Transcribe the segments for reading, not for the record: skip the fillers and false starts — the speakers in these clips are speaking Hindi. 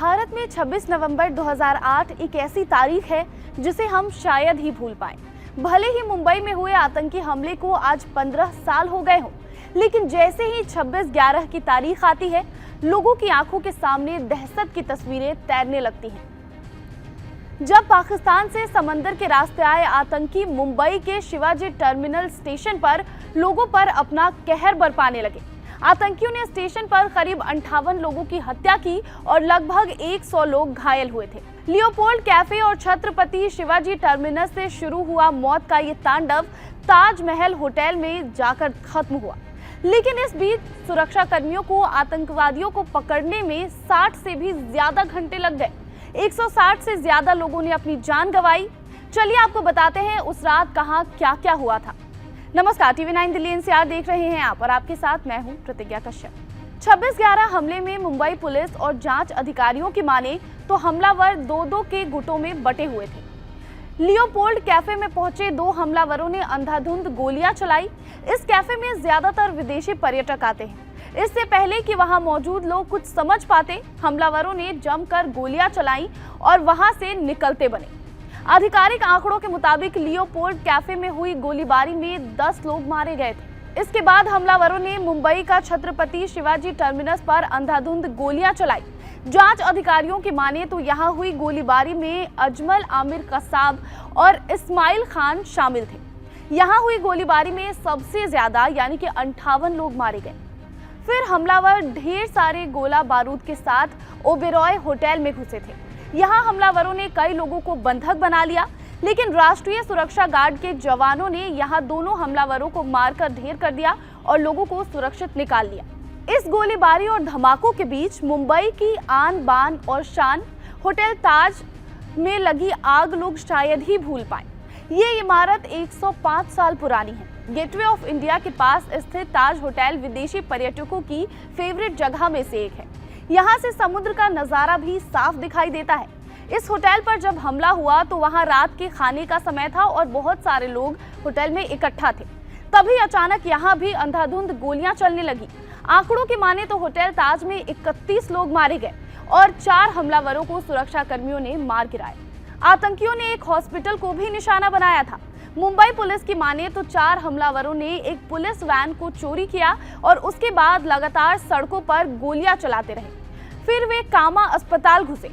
भारत में 26 नवंबर 2008 एक ऐसी तारीख है जिसे हम शायद ही भूल पाएं। भले ही मुंबई में हुए आतंकी हमले को आज 15 साल हो गए हों, लेकिन जैसे ही 26/11 की तारीख आती है, लोगों की आंखों के सामने दहशत की तस्वीरें तैरने लगती हैं। जब पाकिस्तान से समंदर के रास्ते आए आतंकी मुंबई के शिवाजी टर्मिनल स्टेशन पर लोगों पर अपना कहर बरपाने लगे। आतंकियों ने स्टेशन पर करीब 58 लोगों की हत्या की और लगभग 100 लोग घायल हुए थे। लियोपोल्ड कैफे और छत्रपति शिवाजी टर्मिनस से शुरू हुआ मौत का ये तांडव ताजमहल होटल में जाकर खत्म हुआ। लेकिन इस बीच सुरक्षा कर्मियों को आतंकवादियों को पकड़ने में 60 से भी ज्यादा घंटे लग गए। 160 से ज्यादा लोगों ने अपनी जान गंवाई। चलिए आपको बताते हैं उस रात कहां क्या क्या हुआ था। नमस्कार, TV9 दिल्ली NCR देख रहे हैं आप और आपके साथ मैं हूं प्रतिज्ञा कश्यप। 26/11 हमले में मुंबई पुलिस और जांच अधिकारियों की माने तो हमलावर दो के गुटों में बटे हुए थे। लियोपोल्ड कैफे में पहुंचे 2 हमलावरों ने अंधाधुंध गोलियां चलाई। इस कैफे में ज्यादातर विदेशी पर्यटक आते हैं। इससे पहले कि वहां मौजूद लोग कुछ समझ पाते, हमलावरों ने जमकर गोलियां चलाई और वहां से निकलते बने। आधिकारिक आंकड़ों के मुताबिक लियोपोल्ड कैफे में हुई गोलीबारी में 10 लोग मारे गए थे। इसके बाद हमलावरों ने मुंबई का छत्रपति शिवाजी टर्मिनस पर अंधाधुंध गोलियां चलाई। जांच अधिकारियों की माने तो यहां हुई गोलीबारी में अजमल आमिर कसाब और इस्माइल खान शामिल थे। यहां हुई गोलीबारी में सबसे ज्यादा यानी कि 58 लोग मारे गए। फिर हमलावर ढेर सारे गोला बारूद के साथ ओबेरॉय होटल में घुसे थे। यहाँ हमलावरों ने कई लोगों को बंधक बना लिया, लेकिन राष्ट्रीय सुरक्षा गार्ड के जवानों ने यहाँ दोनों हमलावरों को मारकर ढेर कर दिया और लोगों को सुरक्षित निकाल लिया। इस गोलीबारी और धमाकों के बीच मुंबई की आन बान और शान होटल ताज में लगी आग लोग शायद ही भूल पाए। ये इमारत 105 साल पुरानी है। गेटवे ऑफ इंडिया के पास स्थित ताज होटल विदेशी पर्यटकों की फेवरेट जगह में से एक है। यहाँ से समुद्र का नजारा भी साफ दिखाई देता है। इस होटल पर जब हमला हुआ तो वहाँ रात के खाने का समय था और बहुत सारे लोग होटल में इकट्ठा थे। तभी अचानक यहाँ भी अंधाधुंध गोलियां चलने लगी। आंकड़ों की माने तो होटल ताज में 31 लोग मारे गए और 4 हमलावरों को सुरक्षा कर्मियों ने मार गिराया। आतंकियों ने एक हॉस्पिटल को भी निशाना बनाया था। मुंबई पुलिस की माने तो 4 हमलावरों ने एक पुलिस वैन को चोरी किया और उसके बाद लगातार सड़कों पर गोलियां चलाते रहे। फिर वे कामा अस्पताल घुसे।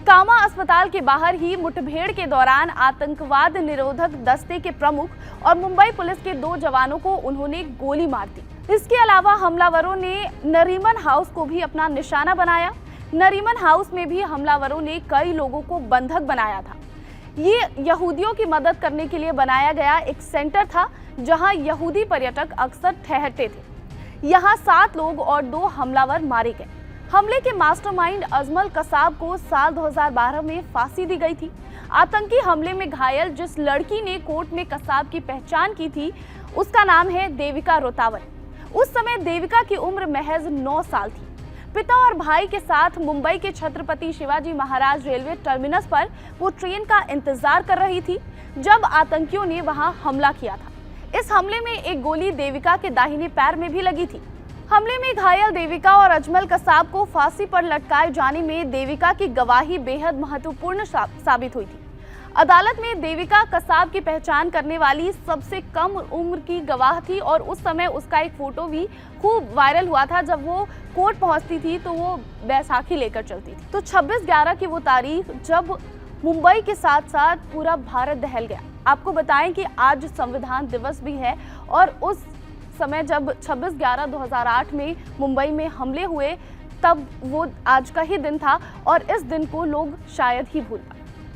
कामा अस्पताल के बाहर ही मुठभेड़ के दौरान आतंकवाद निरोधक दस्ते के प्रमुख और मुंबई पुलिस के 2 जवानों को उन्होंने गोली मार दी। इसके अलावा हमलावरों ने नरीमन हाउस को भी अपना निशाना बनाया। नरीमन हाउस में भी हमलावरों ने कई लोगों को बंधक बनाया था। ये यहूदियों की मदद करने के लिए बनाया गया एक सेंटर था जहां यहूदी पर्यटक अक्सर ठहरते थे। यहाँ 7 लोग और 2 हमलावर मारे गए। हमले के मास्टरमाइंड अजमल कसाब को साल 2012 में फांसी दी गई थी। आतंकी हमले में घायल जिस लड़की ने कोर्ट में कसाब की पहचान की थी, उसका नाम है देविका रोतावत। उस समय देविका की उम्र महज 9 साल थी। पिता और भाई के साथ मुंबई के छत्रपति शिवाजी महाराज रेलवे टर्मिनस पर वो ट्रेन का इंतजार कर रही थी जब आतंकियों ने वहां हमला किया था। इस हमले में एक गोली देविका के दाहिने पैर में भी लगी थी। हमले में घायल देविका और अजमल कसाब को फांसी पर लटकाए जाने में देविका की गवाही बेहद महत्वपूर्ण साबित हुई थी। अदालत में देविका कसाब की पहचान करने वाली सबसे कम उम्र की गवाह थी और उस समय उसका एक फोटो भी खूब वायरल हुआ था। जब वो कोर्ट पहुंचती थी तो वो बैसाखी लेकर चलती थी। तो 26/11 की वो तारीख जब मुंबई के साथ साथ पूरा भारत दहल गया। आपको बताएं कि आज संविधान दिवस भी है और उस समय जब 26/11/2008 में मुंबई में हमले हुए तब वो आज का ही दिन था और इस दिन को लोग शायद ही भूल पाए।